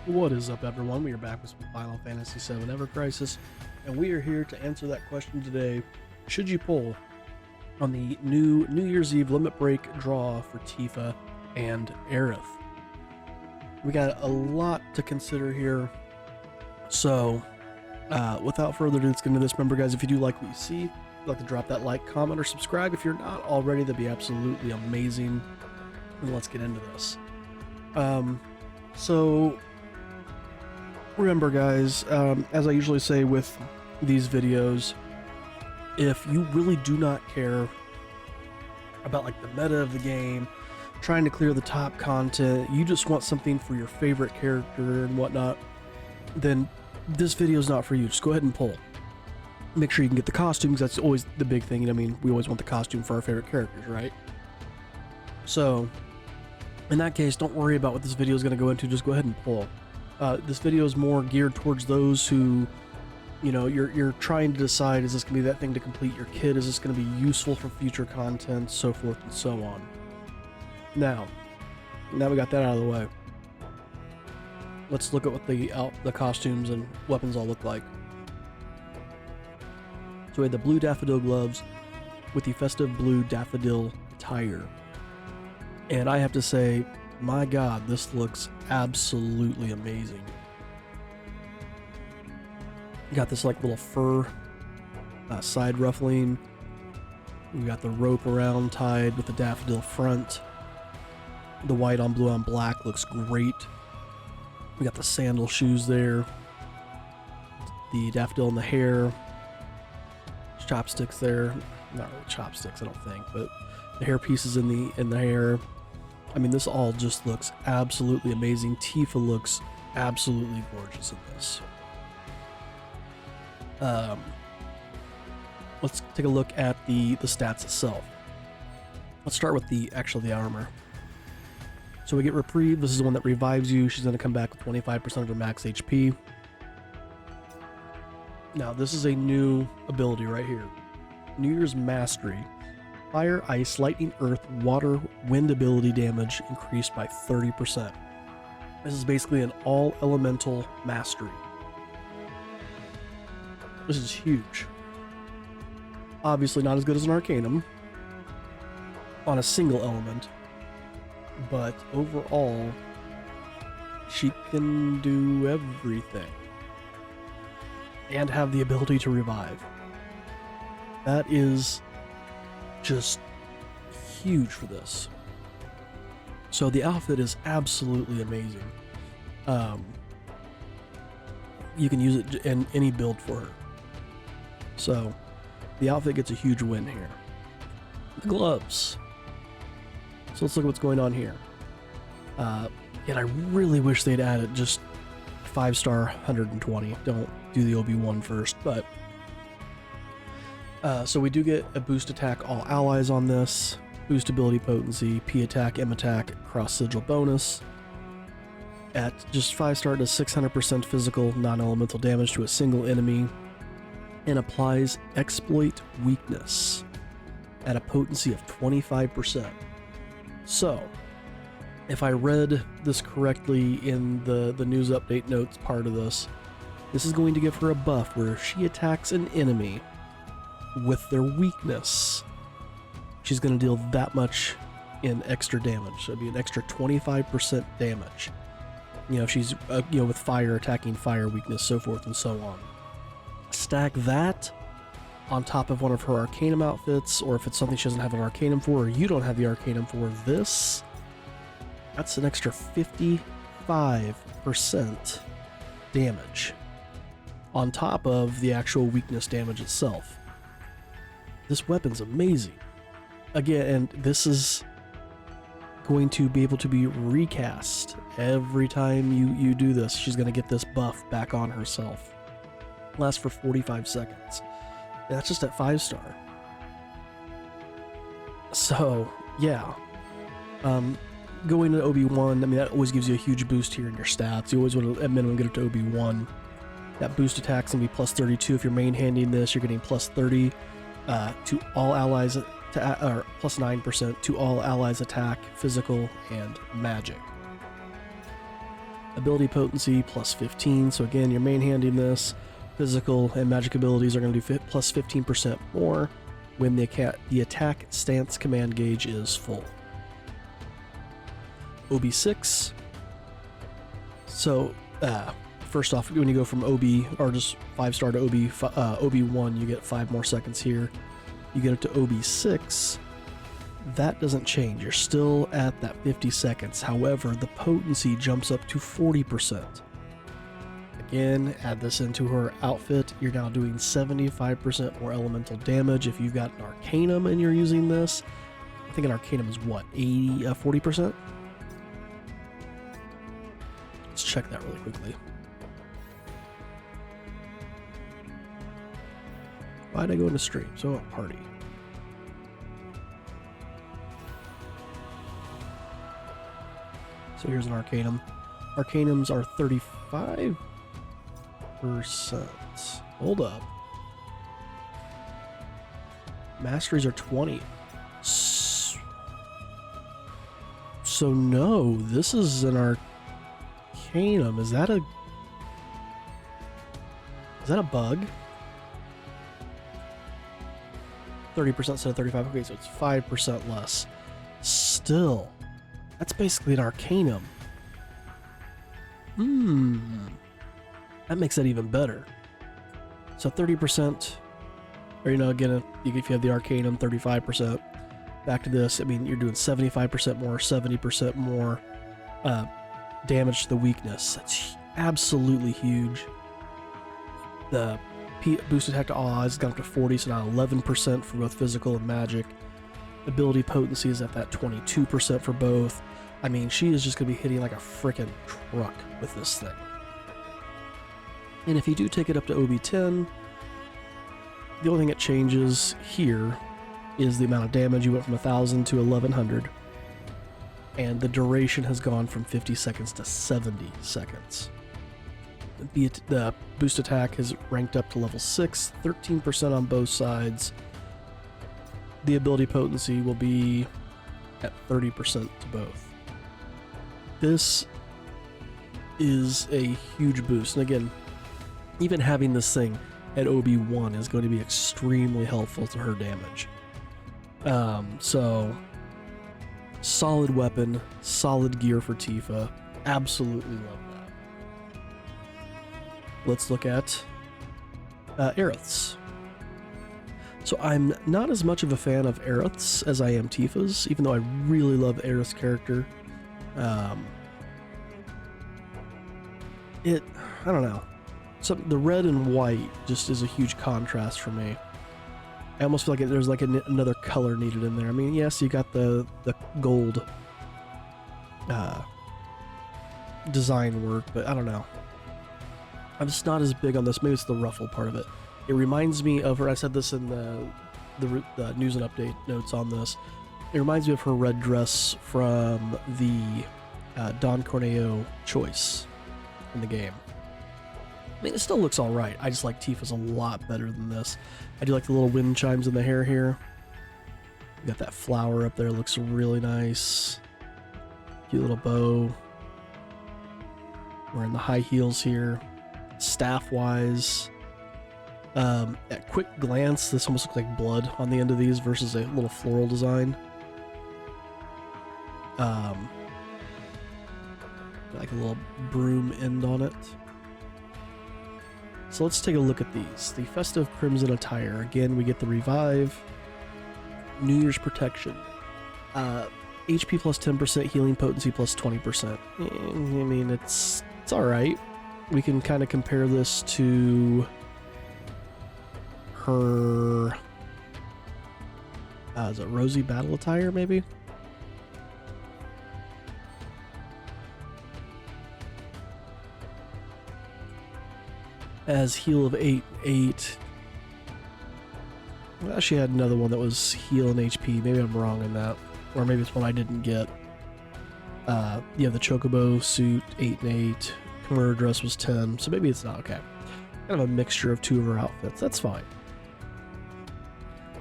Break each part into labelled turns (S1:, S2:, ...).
S1: What is up, everyone? We are back with some Final Fantasy VII Ever Crisis, and we are here to answer that question today. Should you pull on the new New Year's Eve limit break draw for Tifa and Aerith? We got a lot to consider here, so without further ado, let's get into this. Remember, guys, if you do like what you see, if you'd like to drop that like, comment, or subscribe if you're not already, that'd be absolutely amazing. And let's get into this. So remember, guys, as I usually say with these videos, if you really do not care about like the meta of the game, trying to clear the top content, you just want something for your favorite character and whatnot, then this video is not for you. Just go ahead and pull. Make sure you can get the costumes. That's always the big thing. I mean, we always want the costume for our favorite characters, right? So in that case, don't worry about what this video is going to go into. Just go ahead and pull. This video is more geared towards those who, you know, you're trying to decide, is this going to be that thing to complete your kit? Is this going to be useful for future content? So forth and so on. Now we got that out of the way. Let's look at what the costumes and weapons all look like. So we had the blue daffodil gloves with the festive blue daffodil attire. And I have to say, my god, this looks absolutely amazing. You got this like little fur side ruffling. We got the rope around tied with the daffodil front. The white on blue on black looks great. We got the sandal shoes there. The daffodil in the hair. Chopsticks there. Not really chopsticks, I don't think, but the hair pieces in the hair. I mean, this all just looks absolutely amazing. Tifa looks absolutely gorgeous in this. Let's take a look at the stats itself. Let's start with the armor. So we get Reprieve. This is the one that revives you. She's going to come back with 25% of her max HP. Now, this is a new ability right here. New Year's Mastery. Fire, Ice, Lightning, Earth, Water, Wind ability damage increased by 30%. This is basically an all-elemental mastery. This is huge. Obviously not as good as an Arcanum on a single element, but overall, she can do everything. And have the ability to revive. That is just huge for this. So the outfit is absolutely amazing. You can use it in any build for her. So the outfit gets a huge win here. The gloves. So let's look at what's going on here. And I really wish they'd added just 5-star 120. Don't do the OB1 first, but so we do get a boost attack all allies on this, boost ability potency, P attack, M attack, cross sigil bonus. At just 5-star does 600% physical non-elemental damage to a single enemy, and applies exploit weakness at a potency of 25%. So if I read this correctly in the news update notes part of this is going to give her a buff where if she attacks an enemy with their weakness, she's going to deal that much in extra damage. So it'd be an extra 25% damage. You know, if she's, with fire, attacking fire weakness, so forth and so on. Stack that on top of one of her Arcanum outfits, or if it's something she doesn't have an Arcanum for, or you don't have the Arcanum for this, that's an extra 55% damage on top of the actual weakness damage itself. This weapon's amazing. Again, and this is going to be able to be recast every time you do this. She's going to get this buff back on herself. Lasts for 45 seconds. And that's just at 5-star. So, yeah. Going to OB1, I mean, that always gives you a huge boost here in your stats. You always want to, at minimum, get it to OB1. That boost attack's going to be plus 32. If you're main handing this, you're getting plus 30 to all allies, or plus 9% to all allies attack, physical, and magic. Ability potency plus 15. So again, you're main-handing this. Physical and magic abilities are going to do plus 15% more when the attack stance command gauge is full. OB6. So, first off, when you go from OB, or just 5-star to OB1, you get 5 more seconds here. You get up to OB6, that doesn't change. You're still at that 50 seconds. However, the potency jumps up to 40%. Again, add this into her outfit. You're now doing 75% more elemental damage. If you've got an Arcanum and you're using this, I think an Arcanum is what, 40%? Let's check that really quickly. Why'd I go into stream? So, party. So here's an Arcanum. Arcanums are 35%. Hold up. Masteries are 20. So no, this is an Arcanum. Is that a bug? 30% instead of 35. Okay, so it's 5% less. Still, that's basically an Arcanum. That makes that even better. So 30%, or again, if you have the Arcanum, 35%. Back to this, I mean, you're doing 75% more, 70% more damage to the weakness. That's absolutely huge. The boost attack to all eyes has gone up to 40, so now 11% for both physical and magic. Ability potency is at that 22% for both. I mean, she is just going to be hitting like a freaking truck with this thing. And if you do take it up to OB10, the only thing that changes here is the amount of damage. You went from 1,000 to 1,100. And the duration has gone from 50 seconds to 70 seconds. The boost attack is ranked up to level 6, 13% on both sides. The ability potency will be at 30% to both. This is a huge boost. And again, even having this thing at OB1 is going to be extremely helpful to her damage. So, solid weapon, solid gear for Tifa. Absolutely love that. Let's look at Aerith's. So I'm not as much of a fan of Aerith's as I am Tifa's, even though I really love Aerith's character. I don't know. So the red and white just is a huge contrast for me. I almost feel like there's like another color needed in there. I mean, yes, you got the gold design work, but I don't know. I'm just not as big on this. Maybe it's the ruffle part of it. It reminds me of her. I said this in the news and update notes on this. It reminds me of her red dress from the Don Corneo choice in the game. I mean, it still looks all right. I just like Tifa's a lot better than this. I do like the little wind chimes in the hair here. You got that flower up there. Looks really nice. Cute little bow. Wearing the high heels here. Staff-wise, at quick glance, this almost looks like blood on the end of these versus a little floral design. Like a little broom end on it. So let's take a look at these. The Festive Crimson Attire. Again, we get the Revive. New Year's Protection. HP plus 10%, healing potency plus 20%. I mean, it's alright. We can kind of compare this to her... is it Rosy Battle Attire, maybe? As heal of 8. Well, she had another one that was heal and HP. Maybe I'm wrong in that. Or maybe it's one I didn't get. You have the Chocobo suit, 8 and 8. Her dress was 10. So maybe it's not. Okay. Kind of a mixture of two of her outfits. That's fine.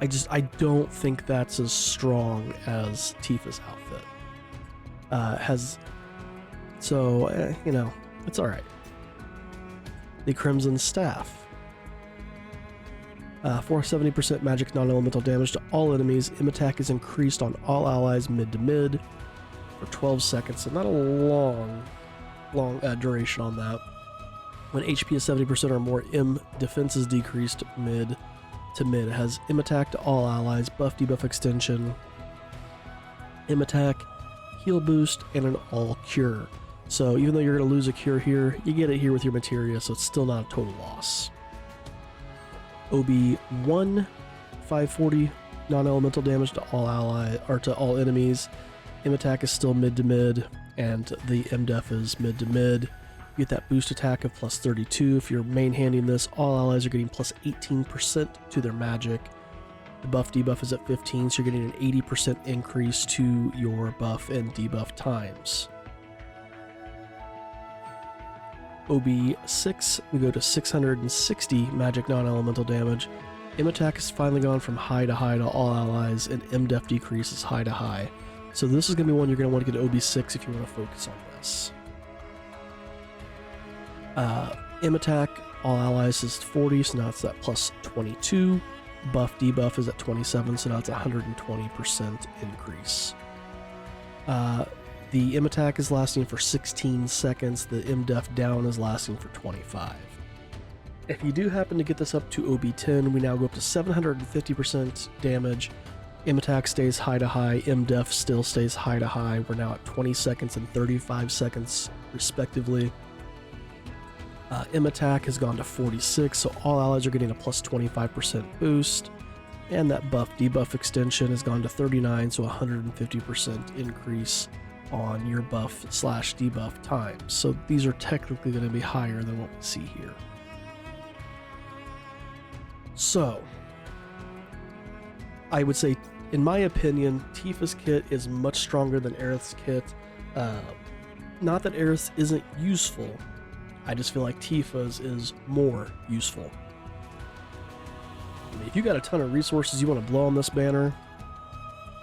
S1: I don't think that's as strong as Tifa's outfit. So, you know, it's alright. The Crimson Staff. For 70% magic non-elemental damage to all enemies, Im attack is increased on all allies mid to mid for 12 seconds, so not a long duration on that. When HP is 70% or more, Im defense is decreased mid to mid. It has Im attack to all allies, buff debuff extension, Im attack, heal boost, and an all cure. So even though you're going to lose a cure here, you get it here with your materia, so it's still not a total loss. OB1, 540 non-elemental damage to all enemies. Im attack is still mid to mid, and the Im def is mid to mid. You get that boost attack of plus 32. If you're main handing this, all allies are getting plus 18% to their magic. The buff debuff is at 15, so you're getting an 80% increase to your buff and debuff times. OB6, we go to 660 magic non-elemental damage. Im attack has finally gone from high to all allies, and Im def decrease is high to high. So this is going to be one you're going to want to get OB6 if you want to focus on this. Im attack, all allies is 40, so now it's at plus 22. Buff debuff is at 27, so now it's 120% increase. The Im attack is lasting for 16 seconds, the Im def down is lasting for 25. If you do happen to get this up to OB10, we now go up to 750% damage. Im attack stays high to high, Im def still stays high to high. We're now at 20 seconds and 35 seconds respectively. Im attack has gone to 46, so all allies are getting a plus 25% boost. And that buff debuff extension has gone to 39, so 150% increase on your buff slash debuff times. So these are technically going to be higher than what we see here. So I would say, in my opinion, Tifa's kit is much stronger than Aerith's kit. Not that Aerith isn't useful, I just feel like Tifa's is more useful. I mean, if you got a ton of resources you want to blow on this banner,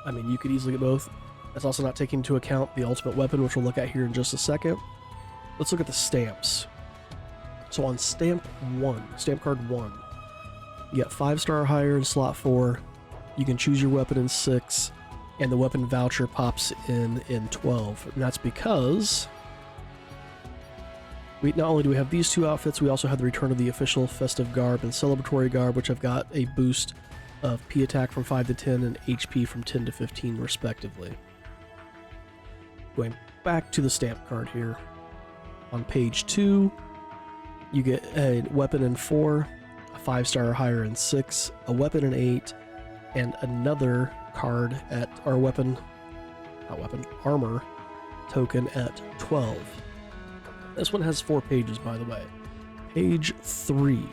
S1: I mean, you could easily get both. That's also not taking into account the ultimate weapon, which we'll look at here in just a second. Let's look at the stamps. So on stamp card 1, you got 5-star or higher in slot 4. You can choose your weapon in 6, and the weapon voucher pops in 12. And that's because not only do we have these two outfits, we also have the return of the official festive garb and celebratory garb, which have got a boost of P attack from 5 to 10 and HP from 10 to 15 respectively. Going back to the stamp card here, on page 2, you get a weapon in 4, a 5-star or higher in 6, a weapon in 8, and another card at armor token at 12. This one has 4 pages, by the way. Page 3.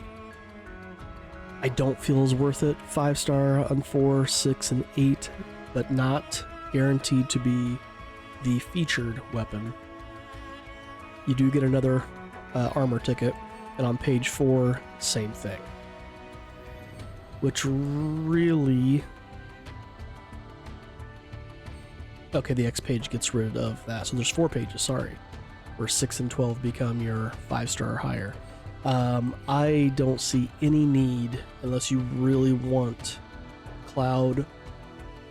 S1: I don't feel is worth it. 5-star on 4, 6, and 8, but not guaranteed to be the featured weapon. You do get another armor ticket, and on page 4, same thing. Which really... Okay, the X page gets rid of that, so there's 4 pages, sorry, where 6 and 12 become your 5-star or higher. I don't see any need, unless you really want Cloud,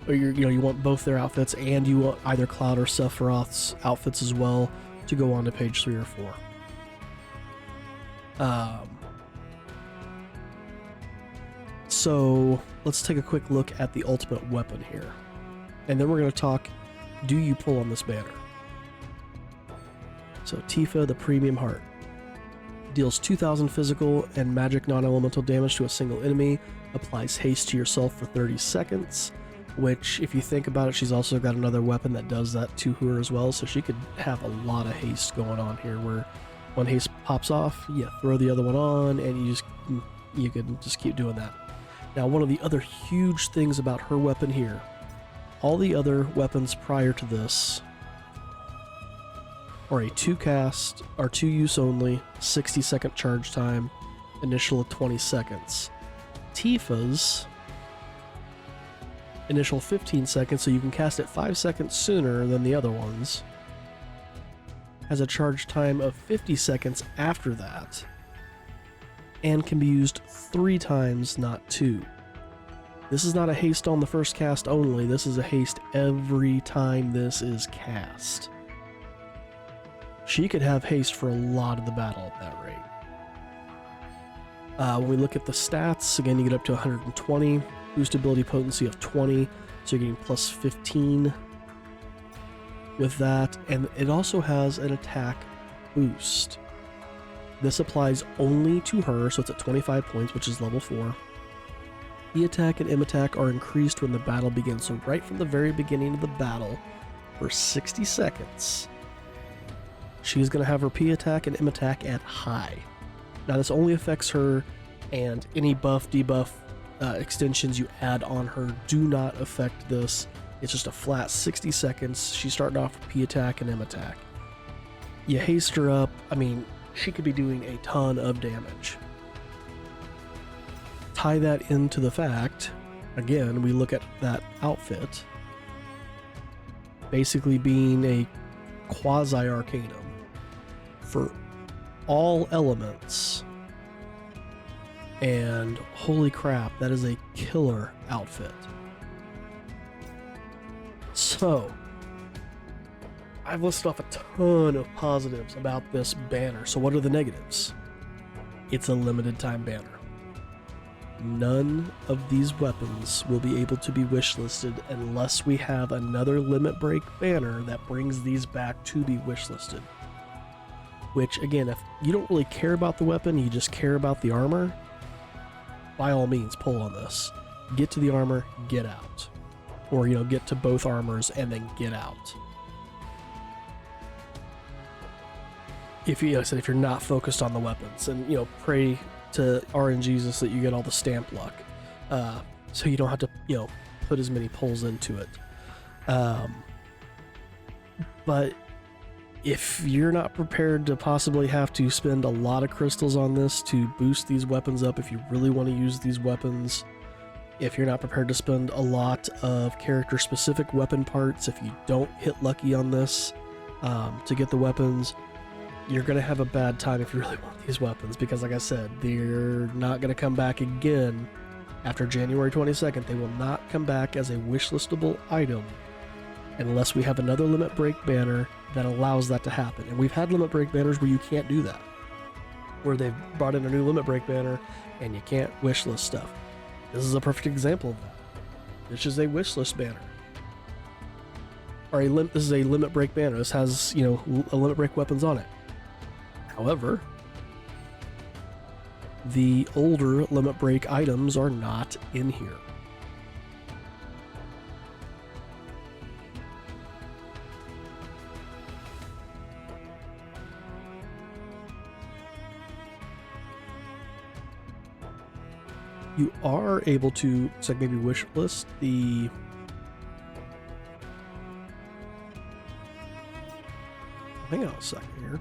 S1: or you want both their outfits, and you want either Cloud or Sephiroth's outfits as well, to go on to page 3 or 4. So let's take a quick look at the ultimate weapon here, and then we're going to talk, do you pull on this banner? So Tifa, the Premium Heart, deals 2,000 physical and magic non-elemental damage to a single enemy, applies haste to yourself for 30 seconds, which, if you think about it, she's also got another weapon that does that to her as well, so she could have a lot of haste going on here, where when haste pops off, you throw the other one on, and you can just keep doing that. Now, one of the other huge things about her weapon here, all the other weapons prior to this are a 2-cast, or 2-use only, 60-second charge time, initial of 20 seconds. Tifa's initial 15 seconds, so you can cast it 5 seconds sooner than the other ones. has a charge time of 50 seconds after that, and can be used 3 times, not 2. This is not a haste on the first cast only, this is a haste every time this is cast. She could have haste for a lot of the battle at that rate. When we look at the stats, again, you get up to 120, boost ability potency of 20, so you're getting plus 15 with that, and it also has an attack boost. This applies only to her, so it's at 25 points, which is level 4. P-attack and M-attack are increased when the battle begins, so right from the very beginning of the battle, for 60 seconds, she's going to have her P-attack and M-attack at high. Now this only affects her, and any buff, debuff extensions you add on her do not affect this. It's just a flat 60 seconds. She's starting off with P-attack and M-attack. You haste her up, I mean, she could be doing a ton of damage. Tie that into the fact, again, we look at that outfit basically being a quasi-arcanum for all elements, and holy crap, that is a killer outfit. So, I've listed off a ton of positives about this banner, so what are the negatives? It's a limited time banner. None of these weapons will be able to be wishlisted unless we have another limit break banner that brings these back to be wishlisted. Which, again, if you don't really care about the weapon, you just care about the armor, by all means, pull on this. Get to the armor, get out. Or, get to both armors and then get out. If you, like I said, if you're not focused on the weapons, and, pray to RNGesus that you get all the stamp luck, so you don't have to, put as many pulls into it. But if you're not prepared to possibly have to spend a lot of crystals on this to boost these weapons up, if you really want to use these weapons, if you're not prepared to spend a lot of character-specific weapon parts, if you don't hit lucky on this to get the weapons, you're going to have a bad time if you really want these weapons, because like I said, they're not going to come back again after January 22nd. They will not come back as a wishlistable item unless we have another limit break banner that allows that to happen. And we've had limit break banners where you can't do that, where they've brought in a new limit break banner and you can't wishlist stuff. This is a perfect example of that. This is a wishlist banner. Or this is a limit break banner. This has, a limit break weapons on it. However, the older limit break items are not in here. You are able to, looks like maybe wish list the hang on a second here.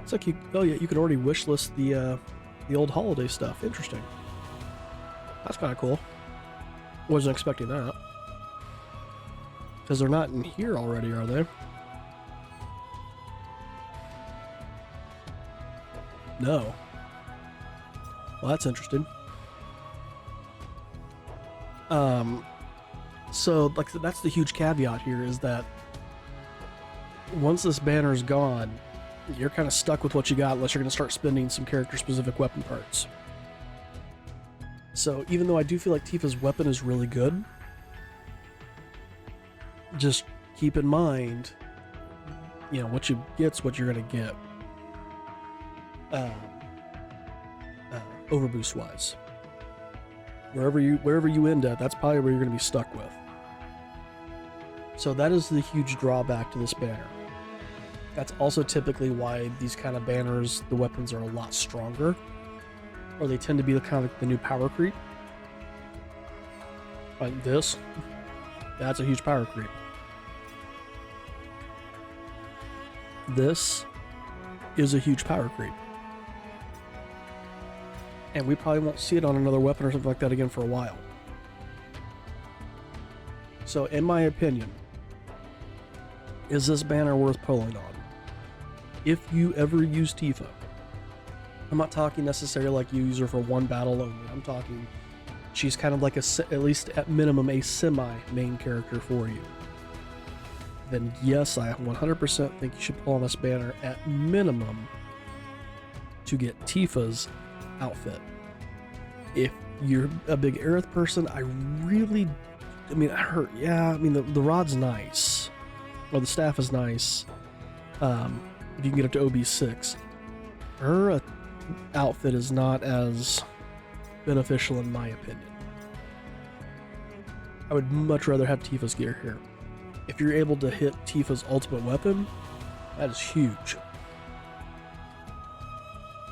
S1: It's like you could already wish list the old holiday stuff. Interesting. That's kind of cool. Wasn't expecting that. Because they're not in here already, are they? No. Well, that's interesting. So, like, that's the huge caveat here, is that once this banner's gone, you're kind of stuck with what you got unless you're going to start spending some character-specific weapon parts. So, even though I do feel like Tifa's weapon is really good, just keep in mind, what you get's what you're going to get. Overboost wise, wherever you end up, that's probably where you're going to be stuck with. So that is the huge drawback to this banner. That's also typically why these kind of banners, the weapons are a lot stronger, or they tend to be kind of like the new power creep. Like this, that's a huge power creep. This is a huge power creep. And we probably won't see it on another weapon or something like that again for a while. So, in my opinion, is this banner worth pulling on? If you ever use Tifa, I'm not talking necessarily like you use her for one battle only. I'm talking she's kind of like at least at minimum a semi-main character for you. Then yes, I 100% think you should pull on this banner at minimum to get Tifa's outfit. If you're a big Aerith person, I mean, the rod's nice, or the staff is nice. If you can get up to OB6, her outfit is not as beneficial in my opinion. I would much rather have Tifa's gear here. If you're able to hit Tifa's ultimate weapon, that is huge.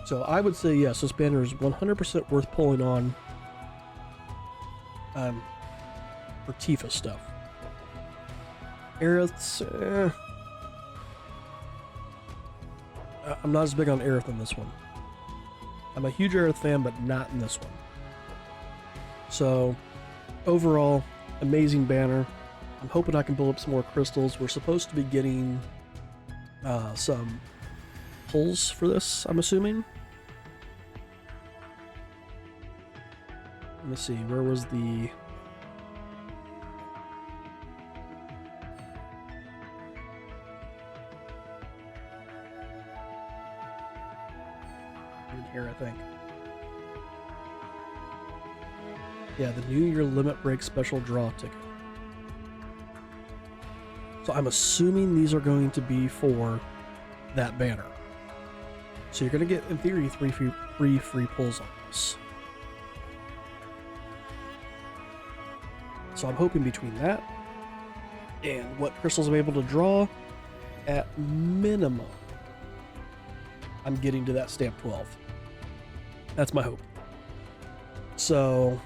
S1: So I would say yes, this banner is 100% worth pulling on for Tifa stuff. Aerith's, I'm not as big on Aerith in this one. I'm a huge Aerith fan, but not in this one. So, overall, amazing banner. I'm hoping I can build up some more crystals. We're supposed to be getting some pulls for this, I'm assuming. Let me see, where was the... here, I think. Yeah, the New Year Limit Break Special Draw ticket. So I'm assuming these are going to be for that banner. So you're going to get, in theory, three free pulls on this. So I'm hoping between that and what crystals I'm able to draw, at minimum, I'm getting to that stamp 12. That's my hope. So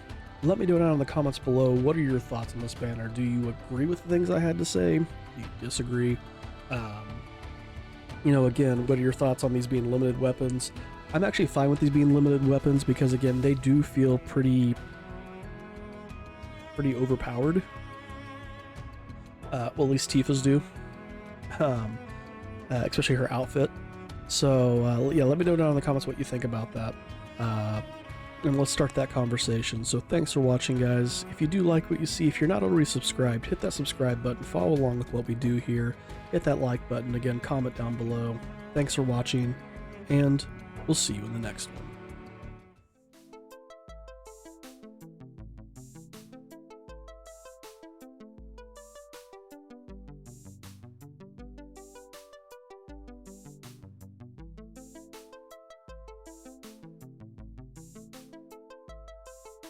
S1: let me know down in the comments below, what are your thoughts on this banner? Do you agree with the things I had to say? Do you disagree? You know, again, what are your thoughts on these being limited weapons? I'm actually fine with these being limited weapons because, again, they do feel pretty overpowered. Well, at least Tifa's do. Especially her outfit. So, yeah, let me know down in the comments what you think about that. And let's start that conversation. So thanks for watching, guys. If you do like what you see, if you're not already subscribed, hit that subscribe button, follow along with what we do here, hit that like button, again, comment down below. Thanks for watching, and we'll see you in the next one.